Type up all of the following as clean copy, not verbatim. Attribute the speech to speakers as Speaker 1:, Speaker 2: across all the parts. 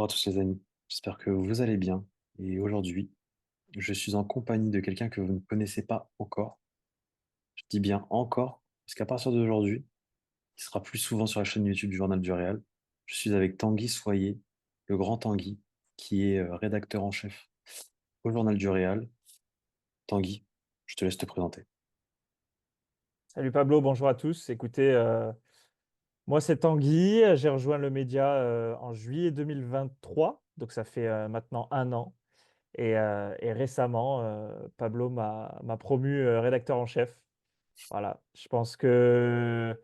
Speaker 1: Bonjour à tous les amis, j'espère que vous allez bien. Et aujourd'hui, je suis en compagnie de quelqu'un que vous ne connaissez pas encore. Je dis bien encore, parce qu'à partir d'aujourd'hui, il sera plus souvent sur la chaîne YouTube du Journal du Réal. Je suis avec Tanguy Soyer, le grand Tanguy, qui est rédacteur en chef au Journal du Réal. Tanguy, je te laisse te présenter.
Speaker 2: Salut Pablo, bonjour à tous. Écoutez, moi c'est Tanguy, j'ai rejoint le média en juillet 2023, donc ça fait maintenant un an. Et récemment, Pablo m'a promu rédacteur en chef. Voilà, je pense que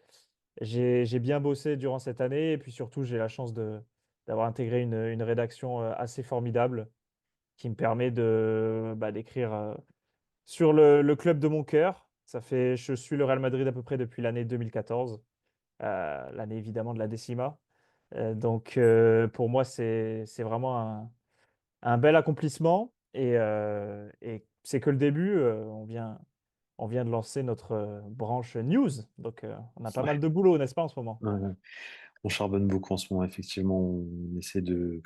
Speaker 2: j'ai bien bossé durant cette année et puis surtout j'ai la chance d'avoir intégré une rédaction assez formidable qui me permet d'écrire sur le club de mon cœur. Je suis le Real Madrid à peu près depuis l'année 2014, l'année évidemment de la décima. Pour moi, c'est vraiment un bel accomplissement et c'est que le début. On vient de lancer notre branche news. On a pas mal
Speaker 1: Ouais,
Speaker 2: de boulot, n'est-ce pas, en ce moment?
Speaker 1: ouais, ouais. On charbonne beaucoup en ce moment, effectivement. On essaie de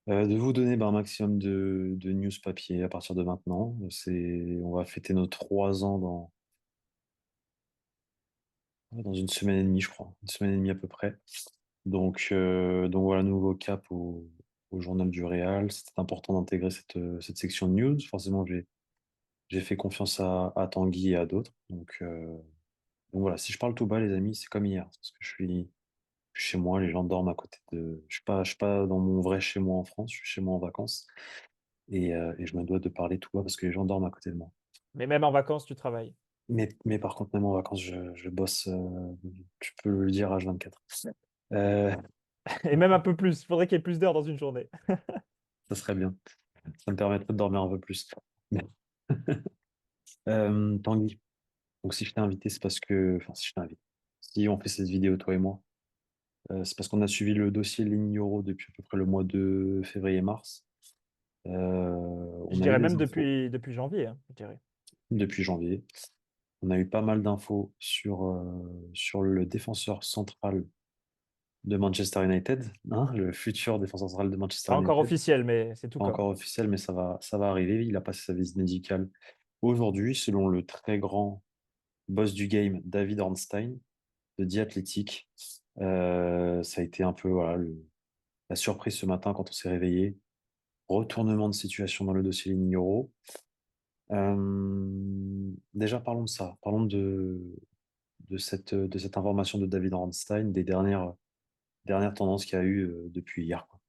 Speaker 1: vous donner un maximum de news papier à partir de maintenant. On va fêter nos 3 ans dans une semaine et demie, je crois. Une semaine et demie à peu près. Donc voilà, nouveau cap au Journal du Réal. C'était important d'intégrer cette section de news. Forcément, j'ai fait confiance à Tanguy et à d'autres. Donc voilà, si je parle tout bas, les amis, c'est comme hier. C'est parce que je suis chez moi, les gens dorment à côté de. Je suis pas dans mon vrai chez moi en France, je suis chez moi en vacances. Et je me dois de parler tout bas parce que les gens dorment à côté de moi.
Speaker 2: Mais même en vacances, tu travailles.
Speaker 1: Mais par contre, même en vacances, je bosse, tu peux le dire, H24. Euh,
Speaker 2: Et même un peu plus. Il faudrait qu'il y ait plus d'heures dans une journée.
Speaker 1: Ça serait bien. Ça me permettrait de dormir un peu plus. Mais, Tanguy, donc si je t'ai invité, c'est parce que. Enfin, si je t'ai invité. Si on fait cette vidéo, toi et moi, c'est parce qu'on a suivi le dossier Ligne Euro depuis à peu près le mois de février-mars.
Speaker 2: Je
Speaker 1: On a eu
Speaker 2: dirais
Speaker 1: des
Speaker 2: même
Speaker 1: infos
Speaker 2: depuis janvier, hein, je dirais.
Speaker 1: depuis janvier. On a eu pas mal d'infos sur le défenseur central de Manchester United, hein, le futur défenseur central de Manchester
Speaker 2: Pas encore
Speaker 1: United.
Speaker 2: officiel, mais c'est tout
Speaker 1: Pas
Speaker 2: comme.
Speaker 1: encore officiel, mais ça va arriver. Il a passé sa visite médicale aujourd'hui, selon le très grand boss du game, David Ornstein, de The Athletic. Ça a été un peu voilà, la surprise ce matin quand on s'est réveillé. Retournement de situation dans le dossier Lignoro. Déjà, parlons de ça. Parlons de cette information de David Ornstein, des dernières tendances qu'il y a eu depuis hier, quoi.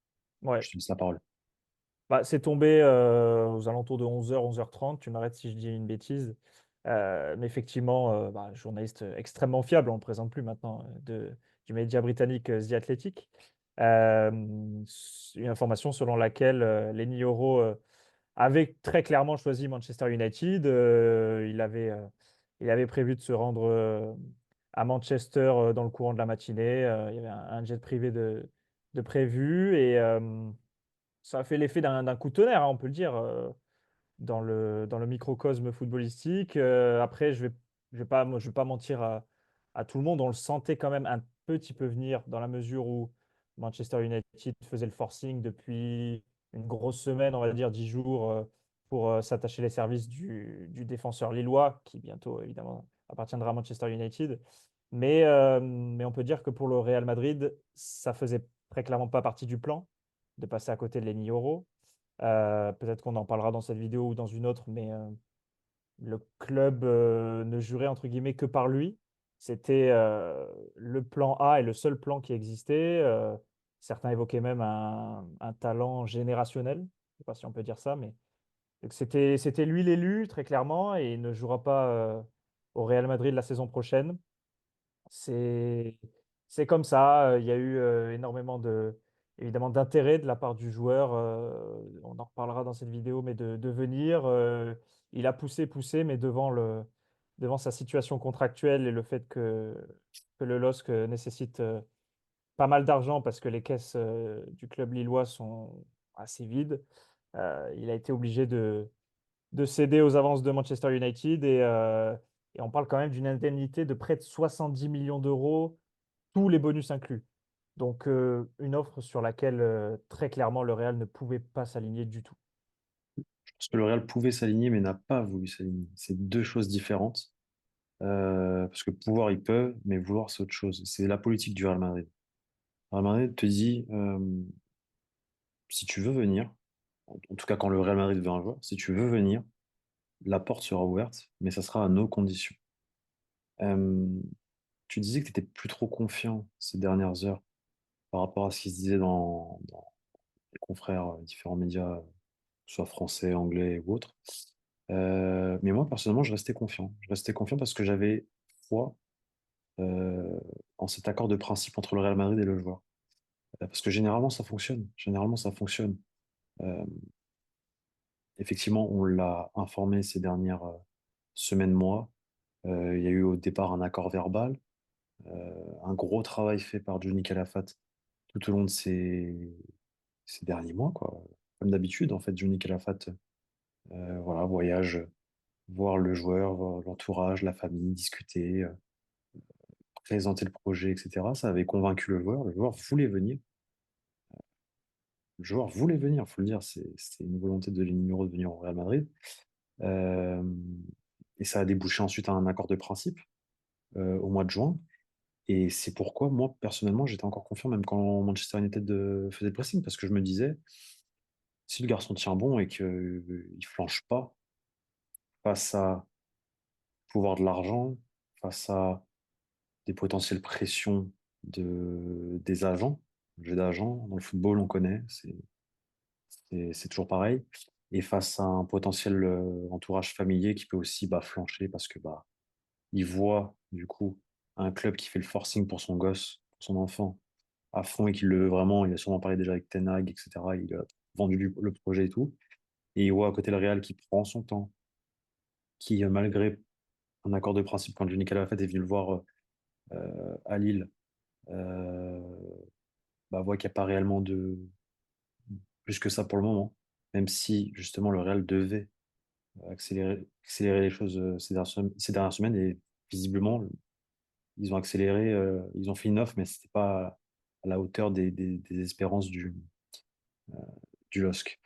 Speaker 2: Ouais.
Speaker 1: Je te laisse la parole.
Speaker 2: Bah, c'est tombé aux alentours de 11h, 11h30. Tu m'arrêtes si je dis une bêtise. Mais effectivement, journaliste extrêmement fiable, on ne le présente plus maintenant, du média britannique The Athletic. Une information selon laquelle Lenny Yoro avait très clairement choisi Manchester United. Il avait prévu de se rendre à Manchester dans le courant de la matinée. Il y avait un jet privé de prévu et ça a fait l'effet d'un coup de tonnerre, hein, on peut le dire, dans le microcosme footballistique. Après, je vais pas mentir à tout le monde. On le sentait quand même un petit peu venir dans la mesure où Manchester United faisait le forcing depuis une grosse semaine, on va dire 10 jours, pour s'attacher les services du défenseur lillois, qui bientôt, évidemment, appartiendra à Manchester United. Mais on peut dire que pour le Real Madrid, ça faisait très clairement pas partie du plan de passer à côté de Lenny Yoro. Peut-être qu'on en parlera dans cette vidéo ou dans une autre, mais le club ne jurait entre guillemets que par lui. C'était le plan A et le seul plan qui existait. Certains évoquaient même un talent générationnel. Je ne sais pas si on peut dire ça, mais donc c'était lui l'élu, très clairement, et il ne jouera pas au Real Madrid la saison prochaine. C'est, c'est comme ça. Il y a eu énormément évidemment, d'intérêt de la part du joueur. On en reparlera dans cette vidéo, mais de venir. Il a poussé, poussé, mais devant sa situation contractuelle et le fait que le LOSC nécessite pas mal d'argent parce que les caisses du club lillois sont assez vides, il a été obligé de céder aux avances de Manchester United et on parle quand même d'une indemnité de près de 70 millions d'euros, tous les bonus inclus. Donc, une offre sur laquelle, très clairement, le Real ne pouvait pas s'aligner du tout.
Speaker 1: Parce que le Real pouvait s'aligner, mais n'a pas voulu s'aligner. C'est deux choses différentes. Parce que pouvoir, ils peuvent, mais vouloir, c'est autre chose. C'est la politique du Real Madrid. Le Real Madrid te dit, si tu veux venir, en tout cas quand le Real Madrid veut un joueur, si tu veux venir, la porte sera ouverte, mais ça sera à nos conditions. Euh, Tu disais que tu étais plus trop confiant ces dernières heures par rapport à ce qui se disait dans les confrères, différents médias, soit français, anglais ou autres. Mais moi, personnellement, je restais confiant. Je restais confiant parce que j'avais foi euh, en cet accord de principe entre le Real Madrid et le joueur. Parce que généralement, ça fonctionne. Généralement, ça fonctionne. Euh, Effectivement, on l'a informé ces dernières semaines, mois. Il y a eu au départ un accord verbal, un gros travail fait par Johnny Calafat tout au long de ces derniers mois, quoi. Comme d'habitude, en fait, Johnny Calafat, voilà, voyage, voir le joueur, voir l'entourage, la famille, discuter, présenter le projet, etc. Ça avait convaincu le joueur. Le joueur voulait venir. Le joueur voulait venir, faut le dire. C'était une volonté de Ligno de venir au Real Madrid. Euh, et ça a débouché ensuite à un accord de principe au mois de juin. Et c'est pourquoi, moi, personnellement, j'étais encore confiant, même quand Manchester United faisait le pressing, parce que je me disais, si le garçon tient bon et qu'il ne flanche pas face à pouvoir de l'argent, face à des potentielles pressions des agents, le jeu d'agents, dans le football, on connaît, c'est toujours pareil, et face à un potentiel entourage familier qui peut aussi bah, flancher parce que bah, il voit du coup un club qui fait le forcing pour son gosse, pour son enfant, à fond et qui le veut vraiment, il a sûrement parlé déjà avec Ten Hag, etc. Il a vendu le projet et tout. Et il voit à côté le Real qui prend son temps, qui, malgré un accord de principe, quand Johnny Calafat est venu le voir à Lille, euh, bah, voit qu'il n'y a pas réellement de plus que ça pour le moment, même si justement le Real devait accélérer les choses ces dernières semaines et visiblement ils ont accéléré, ils ont fait une offre, mais c'était pas à la hauteur des espérances du LOSC.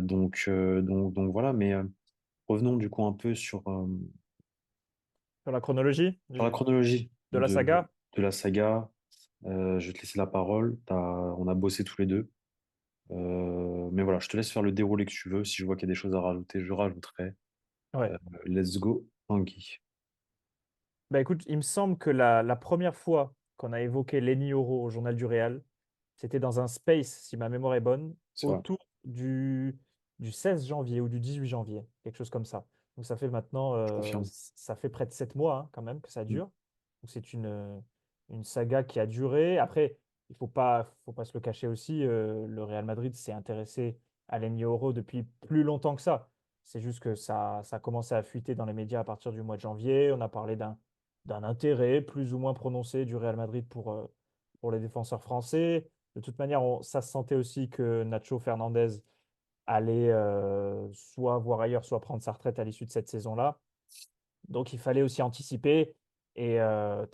Speaker 1: Donc voilà, mais revenons du coup un peu
Speaker 2: Sur la chronologie
Speaker 1: sur la chronologie
Speaker 2: de la saga,
Speaker 1: de la saga. Je vais te laisser la parole. On a bossé tous les deux. Mais voilà, je te laisse faire le déroulé que tu veux. Si je vois qu'il y a des choses à rajouter, je rajouterai.
Speaker 2: ouais.
Speaker 1: Let's go, Tanguy.
Speaker 2: Bah écoute, il me semble que la première fois qu'on a évoqué Lenny Yoro au Journal du Réal, c'était dans un space, si ma mémoire est bonne,
Speaker 1: C'est vrai,
Speaker 2: autour du 16 janvier ou du 18 janvier, quelque chose comme ça. Donc ça fait maintenant,
Speaker 1: je confirme.
Speaker 2: ça fait près de 7 mois hein, quand même que ça
Speaker 1: Mm.
Speaker 2: dure. Donc c'est une saga qui a duré. Après, il faut pas se le cacher aussi, le Real Madrid s'est intéressé à Lenny Yoro depuis plus longtemps que ça. C'est juste que ça a commencé à fuiter dans les médias à partir du mois de janvier. On a parlé d'un intérêt plus ou moins prononcé du Real Madrid pour les défenseurs français. De toute manière, ça se sentait aussi que Nacho Fernandez allait soit voir ailleurs, soit prendre sa retraite à l'issue de cette saison-là. Donc il fallait aussi anticiper. Et tu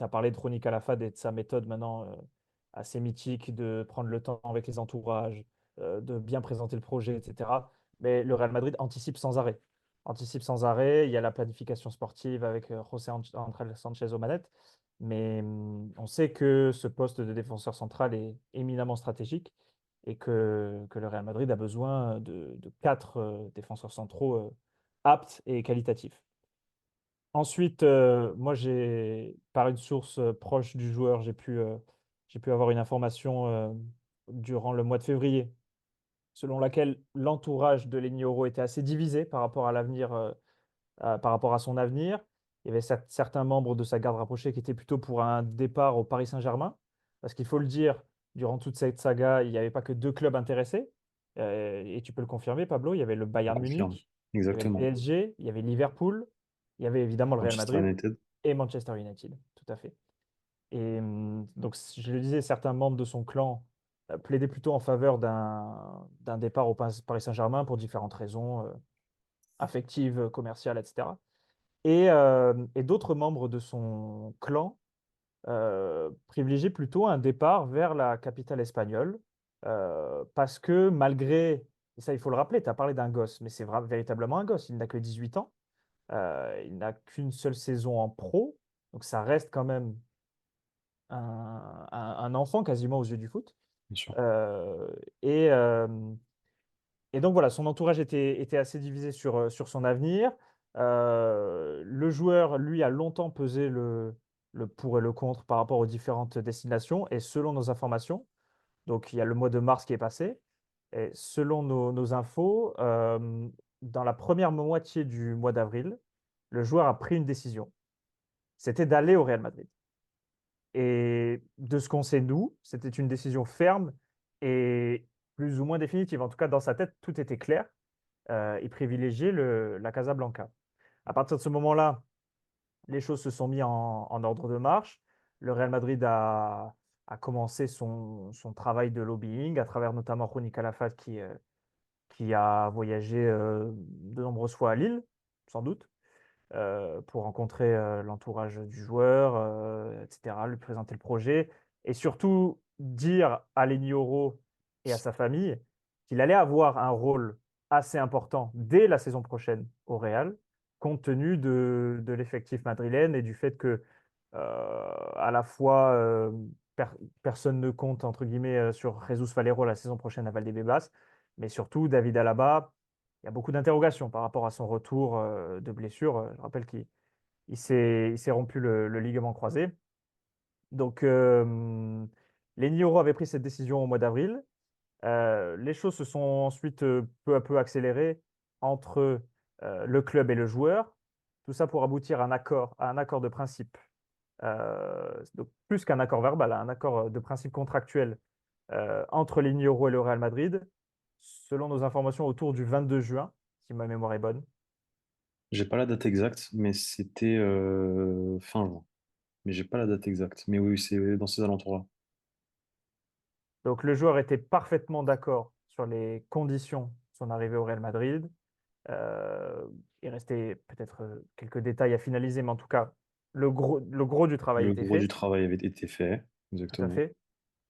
Speaker 2: as parlé de Ronny Calafad et de sa méthode maintenant assez mythique de prendre le temps avec les entourages, de bien présenter le projet, etc. Mais le Real Madrid anticipe sans arrêt. Anticipe sans arrêt. Il y a la planification sportive avec José Ángel Sánchez aux manettes. Mais on sait que ce poste de défenseur central est éminemment stratégique et que le Real Madrid a besoin de quatre défenseurs centraux aptes et qualitatifs. Ensuite, moi, par une source proche du joueur, j'ai pu avoir une information durant le mois de février, selon laquelle l'entourage de Lenioro était assez divisé par rapport à l'avenir, par rapport à son avenir. Il y avait certains membres de sa garde rapprochée qui étaient plutôt pour un départ au Paris Saint-Germain, parce qu'il faut le dire, durant toute cette saga, il n'y avait pas que deux clubs intéressés, et tu peux le confirmer, Pablo, il y avait le
Speaker 1: Je
Speaker 2: Bayern
Speaker 1: confirme.
Speaker 2: Munich, il y avait le
Speaker 1: Exactement.
Speaker 2: PSG, il y avait Liverpool, il y avait évidemment le Real
Speaker 1: Manchester
Speaker 2: Madrid
Speaker 1: United.
Speaker 2: et Manchester United, tout à fait. Et donc, je le disais, certains membres de son clan plaidaient plutôt en faveur d'un départ au Paris Saint-Germain pour différentes raisons affectives, commerciales, etc. Et d'autres membres de son clan privilégiait plutôt un départ vers la capitale espagnole, parce que malgré, et ça il faut le rappeler, tu as parlé d'un gosse, mais c'est véritablement un gosse, il n'a que 18 ans, il n'a qu'une seule saison en pro, donc ça reste quand même un enfant quasiment aux yeux du foot.
Speaker 1: bien sûr.
Speaker 2: Heu et hem et donc voilà, son entourage était assez divisé sur son avenir. Le joueur, lui, a longtemps pesé le pour et le contre par rapport aux différentes destinations et selon nos informations, donc il y a le mois de mars qui est passé et selon nos infos, dans la première moitié du mois d'avril, le joueur a pris une décision. C'était d'aller au Real Madrid. Et de ce qu'on sait nous, c'était une décision ferme et plus ou moins définitive. En tout cas, dans sa tête, tout était clair. Il privilégiait la Casablanca. À partir de ce moment-là, les choses se sont mis en ordre de marche. Le Real Madrid a commencé son travail de lobbying à travers notamment Ronny Calafat qui a voyagé, de nombreuses fois à Lille, sans doute, pour rencontrer, l'entourage du joueur, et cetera, lui présenter le projet et surtout dire à Lenny Yoro et à sa famille qu'il allait avoir un rôle assez important dès la saison prochaine au Real, compte tenu de l'effectif madrilène et du fait que, à la fois, personne ne compte entre guillemets, sur Jesus Valero la saison prochaine à Valdebebas, mais surtout David Alaba, il y a beaucoup d'interrogations par rapport à son retour, de blessure, je rappelle qu'il s'est rompu le ligament croisé. Donc, Lenny Yoro avait pris cette décision au mois d'avril. Les choses se sont ensuite, peu à peu accélérées entre, le club et le joueur. Tout ça pour aboutir à un accord de principe, donc plus qu'un accord verbal, un accord, de principe contractuel, entre Lenny Yoro et le Real Madrid, selon nos informations autour du 22 juin, si ma mémoire est bonne.
Speaker 1: J'ai pas la date exacte, mais c'était fin juin. Mais j'ai pas la date exacte. Mais oui, c'est dans ces alentours-là.
Speaker 2: Donc le joueur était parfaitement d'accord sur les conditions de son arrivée au Real Madrid. Il restait peut-être, quelques détails à finaliser, mais en tout cas, le gros du travail
Speaker 1: Le
Speaker 2: était
Speaker 1: gros du
Speaker 2: fait,
Speaker 1: travail avait été fait,
Speaker 2: tout à
Speaker 1: exactement.
Speaker 2: fait.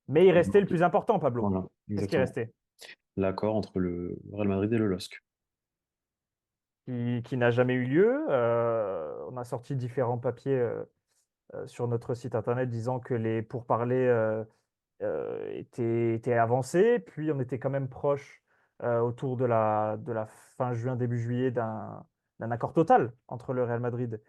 Speaker 2: Mais il restait le
Speaker 1: Donc,
Speaker 2: plus important, Pablo.
Speaker 1: voilà,
Speaker 2: Qu'est-ce qui
Speaker 1: exactement.
Speaker 2: restait?
Speaker 1: L'accord entre le Real Madrid et le LOSC.
Speaker 2: Qui n'a jamais eu lieu. On a sorti différents papiers, sur notre site internet disant que les pourparlers, étaient avancés. Puis on était quand même proche, autour de la fin juin, début juillet, d'un accord total entre le Real Madrid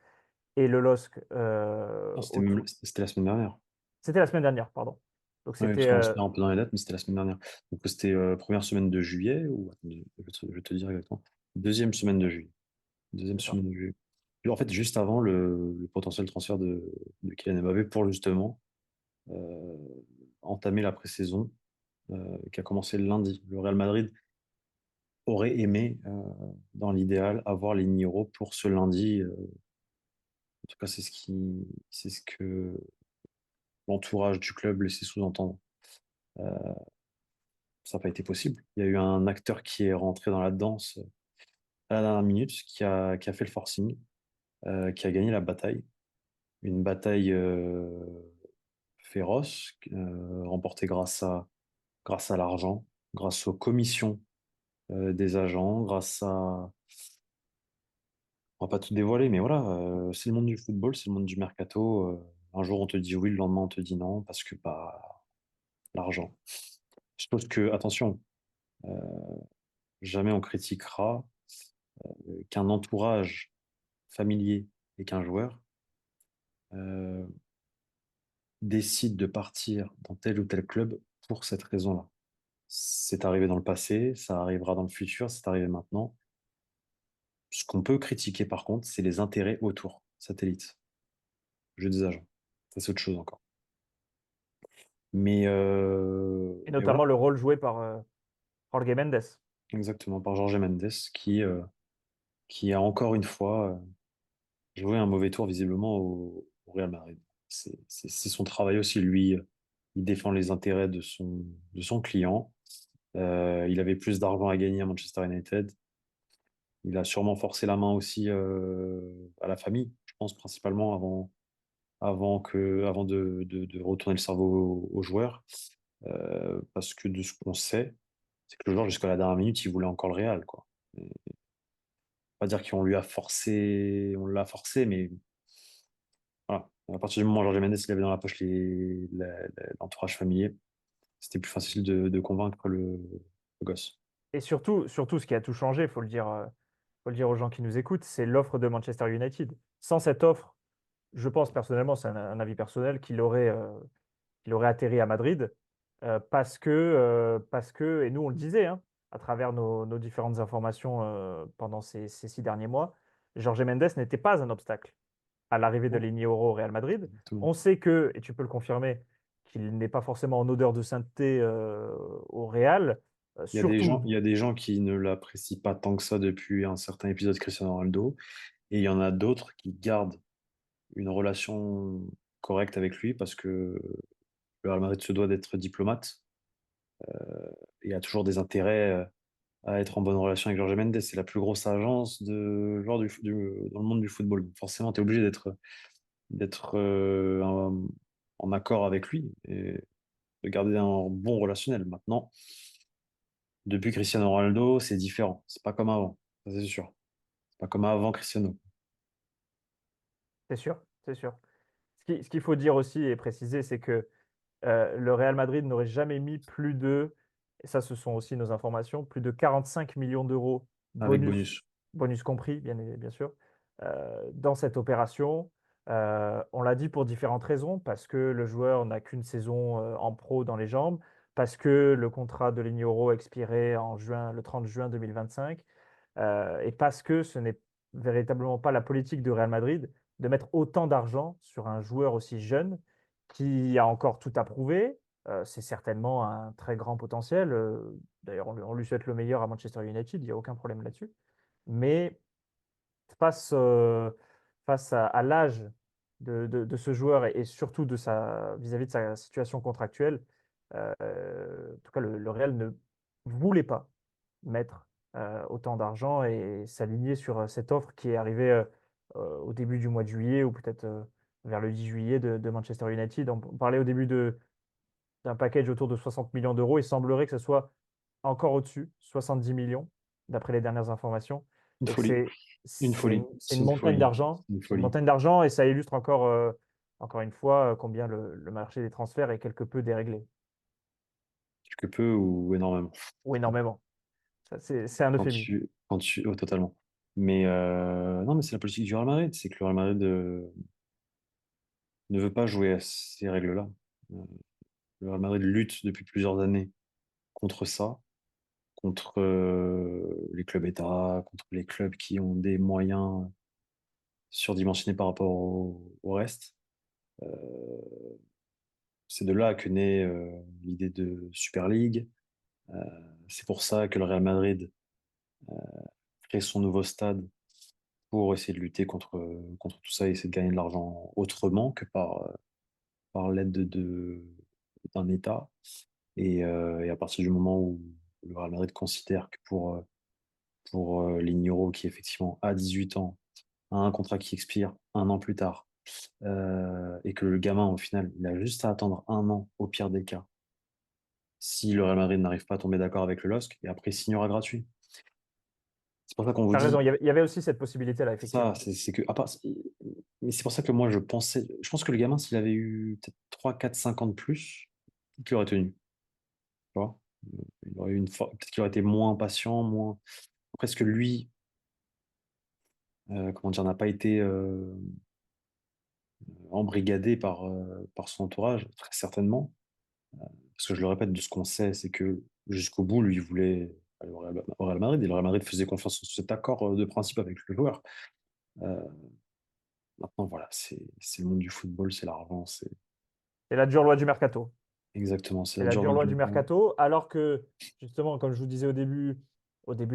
Speaker 2: et le LOSC,
Speaker 1: Non, c'était
Speaker 2: autour.
Speaker 1: même, c'était la semaine dernière.
Speaker 2: C'était la semaine dernière, pardon. Donc
Speaker 1: Oui,
Speaker 2: c'était,
Speaker 1: parce qu'on se perd un peu dans les dates, mais c'était la semaine dernière. Donc c'était première semaine de juillet, ou attendez, je vais te dire exactement. Deuxième semaine de juillet. Deuxième
Speaker 2: c'est ça.
Speaker 1: semaine de juillet. En fait, juste avant le potentiel transfert de Kylian Mbappé pour justement euh, entamer la pré-saison qui a commencé le lundi. Le Real Madrid aurait aimé, dans l'idéal, avoir les Niro pour ce lundi. En tout cas, c'est ce que l'entourage du club laissait sous-entendre. Euh, Ça n'a pas été possible. Il y a eu un acteur qui est rentré dans la danse à la dernière minute, qui a fait le forcing, qui a gagné la bataille. Une bataille féroce, remportée grâce à l'argent, grâce aux commissions des agents, grâce à... On va pas tout dévoiler, mais voilà, c'est le monde du football, c'est le monde du mercato. Un jour on te dit oui, le lendemain on te dit non, parce que bah, l'argent. Je suppose que, attention, euh, jamais on critiquera qu'un entourage familier et qu'un joueur euh, décide de partir dans tel ou tel club pour cette raison-là. C'est arrivé dans le passé, ça arrivera dans le futur, c'est arrivé maintenant. Ce qu'on peut critiquer par contre, c'est les intérêts autour, satellites, jeu des agents. Ça, c'est autre chose encore.
Speaker 2: Et
Speaker 1: Mais voilà,
Speaker 2: notamment le rôle joué par, Jorge Mendes.
Speaker 1: exactement, par Jorge Mendes, qui a encore une fois joué un mauvais tour visiblement au Real Madrid. C'est son travail aussi, lui, il défend les intérêts de son client. Il avait plus d'argent à gagner à Manchester United. Il a sûrement forcé la main aussi à la famille, je pense principalement avant de retourner le cerveau aux joueurs. Parce que de ce qu'on sait, c'est que le joueur, jusqu'à la dernière minute, il voulait encore le Real, quoi. Et pas dire qu'on lui a forcé, on l'a forcé, mais voilà. À partir du moment où Jorge Mendes il avait dans la poche l'entourage familier, c'était plus facile de convaincre le gosse.
Speaker 2: Et surtout, ce qui a tout changé, faut le dire aux gens qui nous écoutent, c'est l'offre de Manchester United. Sans cette offre, je pense personnellement, c'est un avis personnel, qu'il aurait atterri à Madrid, parce que, et nous on le disait, hein, à travers nos différentes informations pendant ces 6 derniers mois, Jorge Mendes n'était pas un obstacle à l'arrivée de
Speaker 1: Non,
Speaker 2: l'Inioro au Real Madrid.
Speaker 1: exactement.
Speaker 2: On sait que, et tu peux le confirmer, qu'il n'est pas forcément en odeur de sainteté au Real, surtout.
Speaker 1: Il y a des gens qui ne l'apprécient pas tant que ça depuis un certain épisode de Cristiano Ronaldo, et il y en a d'autres qui gardent une relation correcte avec lui parce que le Real Madrid se doit d'être diplomate et a toujours des intérêts à être en bonne relation avec Jorge Mendes. C'est la plus grosse agence de joueurs dans le monde du football. Donc forcément, tu es obligé d'être en accord avec lui et de garder un bon relationnel. Maintenant, depuis Cristiano Ronaldo, c'est différent. C'est pas comme avant, ça c'est sûr. C'est pas comme avant Cristiano.
Speaker 2: C'est sûr, c'est sûr. Ce qu'il faut dire aussi et préciser, c'est que le Real Madrid n'aurait jamais mis plus de, et ça ce sont aussi nos informations, plus de 45 millions d'euros
Speaker 1: Avec
Speaker 2: bonus,
Speaker 1: bonus.
Speaker 2: bonus compris, bien sûr, dans cette opération. On l'a dit pour différentes raisons, parce que le joueur n'a qu'une saison en pro dans les jambes, parce que le contrat de Euro expirait le 30 juin 2025, et parce que ce n'est véritablement pas la politique de Real Madrid de mettre autant d'argent sur un joueur aussi jeune qui a encore tout à prouver. C'est certainement un très grand potentiel. D'ailleurs, on lui souhaite le meilleur à Manchester United, il n'y a aucun problème là-dessus. Mais face, face à l'âge de ce joueur et surtout vis-à-vis de sa situation contractuelle, en tout cas, le Real ne voulait pas mettre autant d'argent et s'aligner sur cette offre qui est arrivée au début du mois de juillet ou peut-être vers le 10 juillet de Manchester United. On parlait au début d'un package autour de 60 millions d'euros. Il semblerait que ce soit encore au-dessus, 70 millions, d'après les dernières informations.
Speaker 1: Une
Speaker 2: Donc
Speaker 1: folie. Une folie.
Speaker 2: c'est
Speaker 1: C'est
Speaker 2: une
Speaker 1: une
Speaker 2: montagne
Speaker 1: folie.
Speaker 2: d'argent.
Speaker 1: C'est une
Speaker 2: C'est une
Speaker 1: folie.
Speaker 2: montagne d'argent et ça illustre encore une fois combien le marché des transferts est quelque peu déréglé,
Speaker 1: Quelque peu ou énormément.
Speaker 2: ou énormément. Ça, c'est un euphémisme.
Speaker 1: Oh, totalement. Mais non, mais c'est la politique du Real Madrid. C'est que le Real Madrid ne veut pas jouer à ces règles-là. Euh, le Real Madrid lutte depuis plusieurs années contre ça, contre les clubs États, contre les clubs qui ont des moyens surdimensionnés par rapport au reste. Euh, c'est de là que naît l'idée de Super League. Euh, c'est pour ça que le Real Madrid crée son nouveau stade pour essayer de lutter contre tout ça et essayer de gagner de l'argent autrement que par l'aide d'un État. Et à partir du moment où le Real Madrid considère que pour l'Ignoro, qui effectivement a 18 ans, a un contrat qui expire un an plus tard, et que le gamin, au final, il a juste à attendre un an, au pire des cas, si le Real Madrid n'arrive pas à tomber d'accord avec le LOSC, et après il signera gratuit. C'est pour ça qu'on vous
Speaker 2: Tu as raison,
Speaker 1: dit
Speaker 2: il y avait aussi cette possibilité-là,
Speaker 1: ça,
Speaker 2: effectivement.
Speaker 1: c'est que, mais c'est pour ça que moi je pense que le gamin, s'il avait eu peut-être 3 4 5 ans de plus, il aurait tenu. Tu vois. Il aurait eu peut-être qu'il aurait été moins patient, moins. Après, ce que lui, comment dire, n'a pas été embrigadé par son entourage, très certainement. Parce que je le répète, de ce qu'on sait, c'est que jusqu'au bout, lui, il voulait aller au Real Madrid, et le Real Madrid faisait confiance sur cet accord de principe avec le joueur. Euh, Maintenant, voilà, c'est le monde du football, c'est l'argent, c'est
Speaker 2: C'est la dure loi du mercato.
Speaker 1: exactement, c'est
Speaker 2: C'est
Speaker 1: la
Speaker 2: la
Speaker 1: dure
Speaker 2: dure
Speaker 1: loi
Speaker 2: loi
Speaker 1: du
Speaker 2: du
Speaker 1: moment.
Speaker 2: mercato, alors que, justement, comme je vous disais au début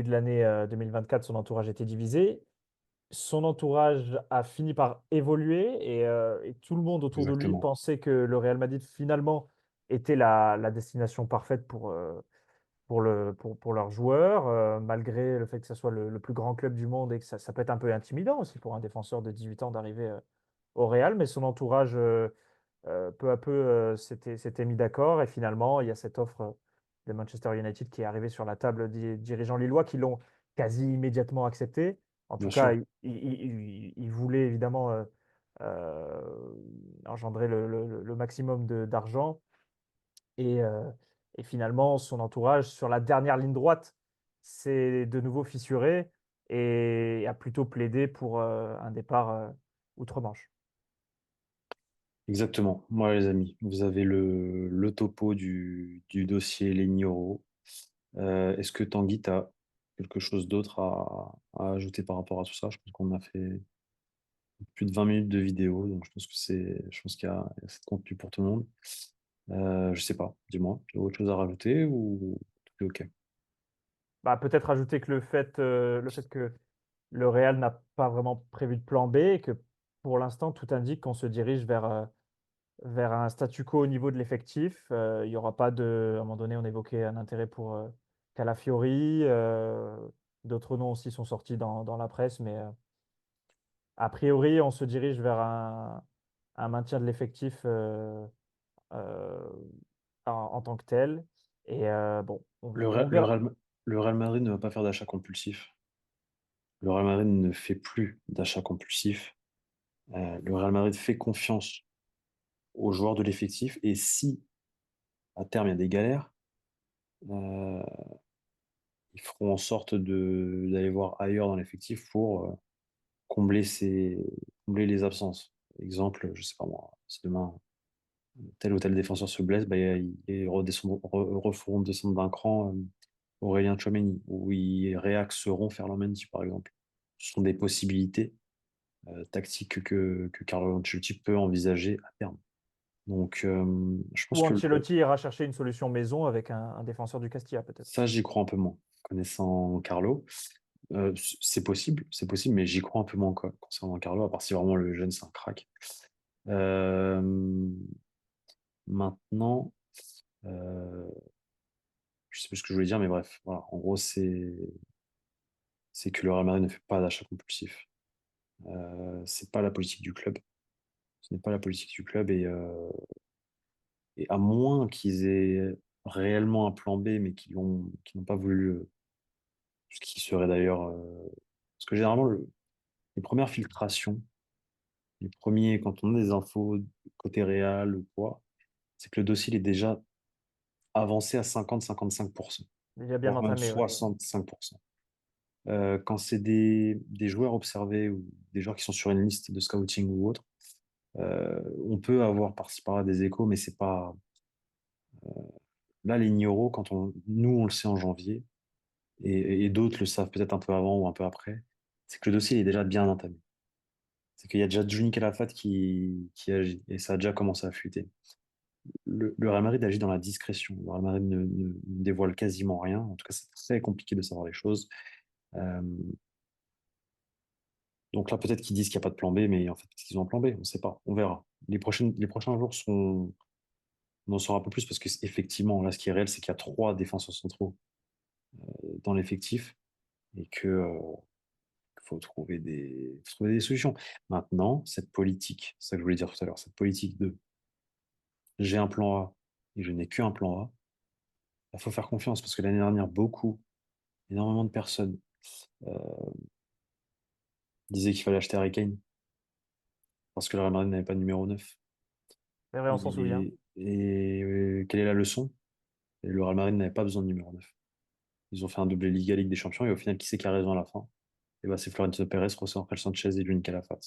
Speaker 2: de l'année 2024, son entourage était divisé. Son entourage a fini par évoluer et tout le monde autour de lui
Speaker 1: Exactement.
Speaker 2: pensait que le Real Madrid, finalement, était la destination parfaite pour leurs joueurs, malgré le fait que ce soit le plus grand club du monde et que ça peut être un peu intimidant aussi pour un défenseur de 18 ans d'arriver au Real, mais son entourage, peu à peu, s'était mis d'accord et finalement, il y a cette offre, de Manchester United qui est arrivée sur la table des dirigeants lillois qui l'ont quasi immédiatement accepté. En tout
Speaker 1: bien
Speaker 2: cas,
Speaker 1: sûr.
Speaker 2: ils voulaient évidemment, engendrer le maximum d'argent et heu et finalement, son entourage, sur la dernière ligne droite, s'est de nouveau fissuré et a plutôt plaidé pour, un départ, outre-Manche.
Speaker 1: Exactement. Moi, les amis, vous avez le topo du dossier Lenny. Est-ce que Tanguy, tu as quelque chose d'autre à ajouter par rapport à tout ça? Je pense qu'on a fait plus de 20 minutes de vidéo, donc je pense qu'il y a assez de contenu pour tout le monde. Je sais pas, dis-moi, tu as autre chose à rajouter ou tout est OK?
Speaker 2: Bah, peut-être ajouter que le fait que le Real n'a pas vraiment prévu de plan B et que pour l'instant, tout indique qu'on se dirige vers un statu quo au niveau de l'effectif. Il y aura pas de à un moment donné, on évoquait un intérêt pour, Calafiori, d'autres noms aussi sont sortis dans la presse, mais, a priori, on se dirige vers un maintien de l'effectif, heu, en tant que tel et bon,
Speaker 1: Le
Speaker 2: on
Speaker 1: Real, le
Speaker 2: verra.
Speaker 1: Real, le Real Madrid ne va pas faire d'achat compulsif. Le Real Madrid ne fait plus d'achat compulsif. Le Real Madrid fait confiance aux joueurs de l'effectif et si à terme il y a des galères, euh, ils feront en sorte d'aller voir ailleurs dans l'effectif pour combler, combler les absences. Exemple, je sais pas moi, si demain tel ou tel défenseur se blesse, bah, ils referont descendre d'un cran Aurélien Tchouaméni, ou ils réaxeront Ferland Mendy, par exemple. Ce sont des possibilités tactiques que Carlo Ancelotti peut envisager à terme. Donc, je pense
Speaker 2: Ou
Speaker 1: que
Speaker 2: Ancelotti ira chercher une solution maison avec un défenseur du Castilla peut-être.
Speaker 1: ça, j'y crois un peu moins. Connaissant Carlo, c'est possible, mais j'y crois un peu moins quoi, concernant Carlo, à part si vraiment le jeune, c'est un crack. Euh, Maintenant, euh, je sais plus ce que je voulais dire, mais bref, voilà. En gros, c'est que le Real Madrid ne fait pas d'achat compulsif. C'est pas la politique du club. Ce n'est pas la politique du club et à moins qu'ils aient réellement un plan B, mais qui n'ont pas voulu, ce qui serait d'ailleurs, parce que généralement les premières filtrations, les premiers quand on a des infos côté Real ou quoi, c'est que le dossier il est déjà avancé à 50-55%,
Speaker 2: Déjà bien
Speaker 1: voire même
Speaker 2: entamé, ouais.
Speaker 1: 65%. Quand c'est des joueurs observés ou des joueurs qui sont sur une liste de scouting ou autre, on peut avoir par-ci par-là des échos, mais c'est pas. Là, les Nioro, nous, on le sait en janvier, et d'autres le savent peut-être un peu avant ou un peu après, c'est que le dossier il est déjà bien entamé. C'est qu'il y a déjà Juni Calafat qui agit, et ça a déjà commencé à fuiter. Le Real Madrid agit dans la discrétion. Le Real Madrid ne dévoile quasiment rien. En tout cas, c'est très compliqué de savoir les choses. Euh, Donc là, peut-être qu'ils disent qu'il n'y a pas de plan B, mais en fait, est-ce qu'ils ont un plan B? On ne sait pas. On verra. Les prochains jours on en saura un peu plus parce que effectivement, là, ce qui est réel, c'est qu'il y a trois défenseurs centraux dans l'effectif et que faut trouver des solutions. Maintenant, cette politique, c'est ça que je voulais dire tout à l'heure, cette politique de j'ai un plan A et je n'ai qu'un plan A, il faut faire confiance parce que l'année dernière, énormément de personnes euh, disaient qu'il fallait acheter Harry Kane parce que le Real Madrid n'avait pas de numéro 9.
Speaker 2: C'est vrai, on s'en souvient.
Speaker 1: Quelle est la leçon? Et le Real Madrid n'avait pas besoin de numéro 9. Ils ont fait un doublé Liga, Ligue des Champions, et au final, qui c'est qui a raison à la fin? Et bah, c'est Florentino Pérez, José Ángel Sanchez et Jun Calafat.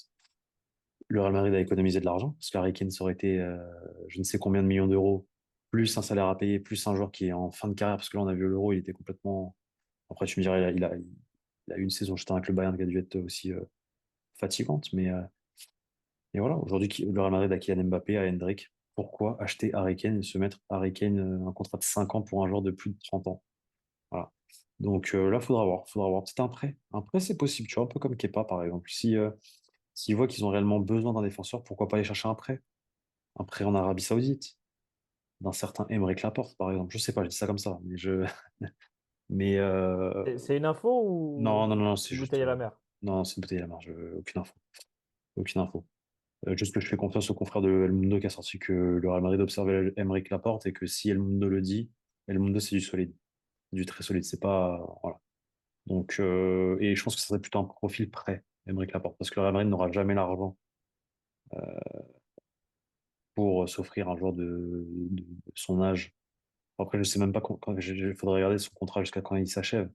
Speaker 1: Le Real Madrid a économisé de l'argent, parce que Harry Kane, ça aurait été je ne sais combien de millions d'euros, plus un salaire à payer, plus un joueur qui est en fin de carrière, parce que là, on a vu l'Euro, il était complètement. Après, tu me dirais, il a eu une saison juste avec le Bayern qui a dû être aussi fatigante, mais voilà, aujourd'hui, le Real Madrid a Kylian Mbappé, a Hendrick. Pourquoi acheter Harry Kane et se mettre Harry Kane un contrat de 5 ans pour un joueur de plus de 30 ans? Voilà. Donc là, faudra voir. Faudra voir. C'est un prêt. Un prêt, c'est possible. Tu vois, un peu comme Kepa, par exemple. S'ils voient qu'ils ont réellement besoin d'un défenseur, pourquoi pas aller chercher un prêt? Un prêt en Arabie Saoudite, d'un certain Aymeric Laporte, par exemple. Je sais pas, je dis ça comme ça. Mais
Speaker 2: C'est une info
Speaker 1: non,
Speaker 2: ou
Speaker 1: non, non, non, c'est
Speaker 2: une
Speaker 1: juste.
Speaker 2: bouteille à la mer?
Speaker 1: Non, c'est une bouteille à la marge. Aucune info. Aucune info. Juste que je fais confiance au confrère de El Mundo qui a sorti que le Real Madrid observait Aymeric Laporte et que si El Mundo le dit, El Mundo c'est du solide, du très solide. C'est pas. Voilà. Donc, et je pense que ça serait plutôt un profil prêt, Aymeric Laporte, parce que le Real Madrid n'aura jamais l'argent pour s'offrir un joueur de son âge. Après, je sais même pas il faudrait regarder son contrat jusqu'à quand il s'achève.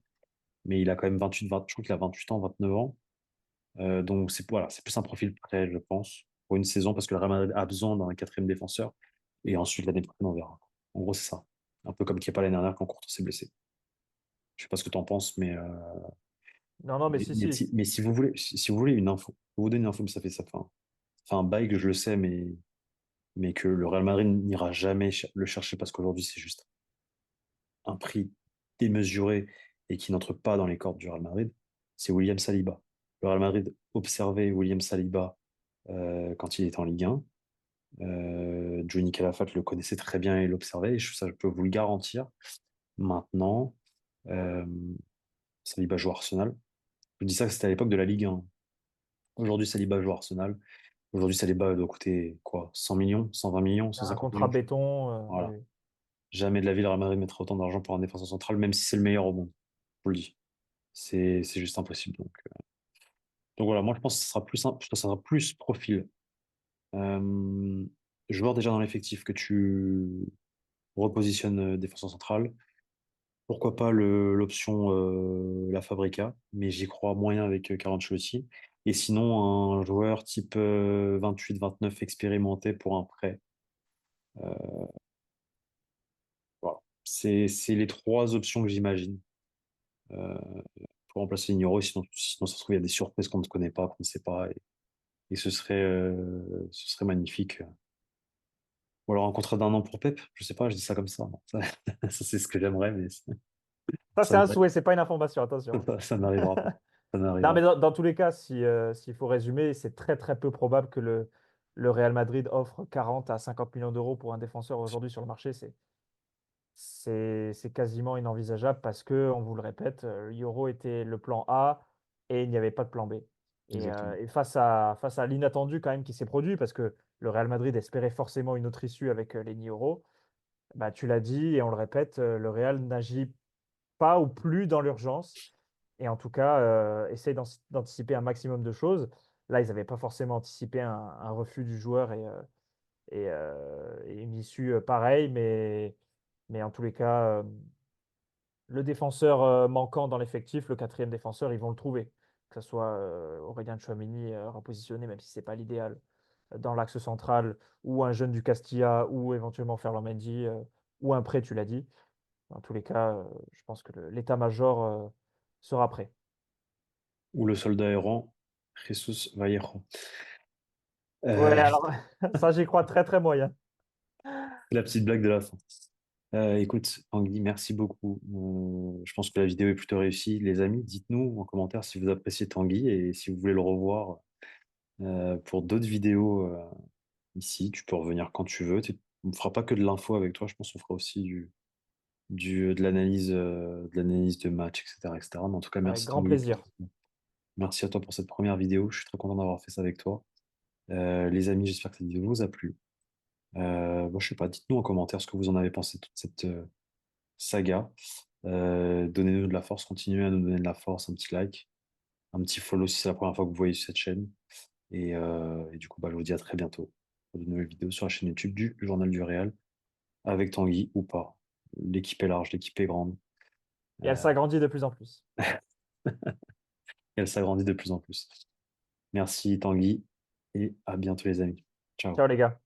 Speaker 1: Mais il a quand même 20, je crois qu'il a 28 ans, 29 ans. Donc, voilà, c'est plus un profil prêt, je pense, pour une saison, parce que le Real Madrid a besoin d'un quatrième défenseur. Et ensuite, l'année prochaine, on verra. En gros, c'est ça. Un peu comme Kepa l'année dernière quand Courtois s'est blessé. Je sais pas ce que tu en penses,
Speaker 2: Non, non, mais si, si.
Speaker 1: mais si vous voulez une info, je vous donne une info, mais ça fait un bail que je le sais, mais que le Real Madrid n'ira jamais le chercher parce qu'aujourd'hui, c'est juste un prix démesuré et qui n'entre pas dans les cordes du Real Madrid, c'est William Saliba. Le Real Madrid observait William Saliba quand il était en Ligue 1. Johnny Calafat le connaissait très bien et l'observait, et ça, je peux vous le garantir. Maintenant, euh, Saliba joue à Arsenal. Je dis ça, c'était à l'époque de la Ligue 1. Aujourd'hui, Saliba joue à Arsenal. Aujourd'hui, Saliba doit coûter quoi? 100 millions, 120 millions,
Speaker 2: Un
Speaker 1: 150
Speaker 2: contrat
Speaker 1: millions.
Speaker 2: béton, oui,
Speaker 1: Voilà.
Speaker 2: oui.
Speaker 1: Jamais de la vie, le Real Madrid mettra autant d'argent pour un défenseur central, même si c'est le meilleur au monde. Je vous le dis. C'est juste impossible. Donc voilà, moi je pense que ça sera plus profil. Euh, Joueur déjà dans l'effectif que tu repositionnes défenseur central. Pourquoi pas l'option La Fabrica, mais j'y crois moyen avec Carlo Ancelotti. Et sinon, un joueur type 28-29 expérimenté pour un prêt. Voilà. C'est les trois options que j'imagine euh, pour remplacer Ligno. Sinon, ça se trouve, il y a des surprises qu'on ne connaît pas, qu'on ne sait pas. Et ce serait magnifique. Ou alors un contrat d'1 an pour Pep, je sais pas, je dis ça comme ça. Bon, ça, c'est ce que j'aimerais, mais
Speaker 2: Ça,
Speaker 1: ça,
Speaker 2: c'est un souhait, c'est pas une information, attention.
Speaker 1: ça n'arrivera pas. Ça
Speaker 2: Non,
Speaker 1: n'arrivera
Speaker 2: mais
Speaker 1: pas.
Speaker 2: dans tous les cas, si, s'il faut résumer, c'est très très peu probable que le Real Madrid offre 40 à 50 millions d'euros pour un défenseur aujourd'hui sur le marché. C'est quasiment inenvisageable parce que, on vous le répète, l'Euro était le plan A et il n'y avait pas de plan B.
Speaker 1: Exactement.
Speaker 2: Et face à l'inattendu quand même qui s'est produit, parce que le Real Madrid espérait forcément une autre issue avec les 10 euros, bah, tu l'as dit et on le répète, le Real n'agit pas ou plus dans l'urgence. Et en tout cas, essaye d'anticiper un maximum de choses. Là, ils n'avaient pas forcément anticipé un refus du joueur et une issue pareille, mais en tous les cas, le défenseur manquant dans l'effectif, le quatrième défenseur, ils vont le trouver. Que ce soit Aurélien Tchouaméni repositionné, même si ce n'est pas l'idéal, dans l'axe central, ou un jeune du Castilla, ou éventuellement Ferland Mendy, ou un prêt, tu l'as dit. Dans tous les cas, je pense que l'état-major sera prêt.
Speaker 1: Ou le soldat errant, Jesus Vallejo.
Speaker 2: Ouais,
Speaker 1: Euh,
Speaker 2: alors ça, j'y crois très très moyen.
Speaker 1: la petite blague de la fin. Écoute, Tanguy, merci beaucoup. Je pense que la vidéo est plutôt réussie. Les amis, dites-nous en commentaire si vous appréciez Tanguy et si vous voulez le revoir pour d'autres vidéos ici. Tu peux revenir quand tu veux. On ne fera pas que de l'info avec toi. Je pense qu'on fera aussi de l'analyse de match, etc., etc. Mais en tout cas,
Speaker 2: Avec
Speaker 1: merci
Speaker 2: grand
Speaker 1: Tanguy.
Speaker 2: plaisir.
Speaker 1: Merci à toi pour cette première vidéo. Je suis très content d'avoir fait ça avec toi. Les amis, j'espère que cette vidéo vous a plu. Bon, je sais pas, dites-nous en commentaire ce que vous en avez pensé de toute cette saga. Donnez-nous de la force, continuez à nous donner de la force, un petit like, un petit follow si c'est la première fois que vous voyez cette chaîne. Et du coup, bah, je vous dis à très bientôt pour de nouvelles vidéos sur la chaîne YouTube du Journal du Réal, avec Tanguy ou pas. L'équipe est large, l'équipe est grande.
Speaker 2: Et elle
Speaker 1: Euh,
Speaker 2: s'agrandit de plus en plus.
Speaker 1: Elle s'agrandit de plus en plus. Merci Tanguy et à bientôt les amis. Ciao.
Speaker 2: Ciao les gars.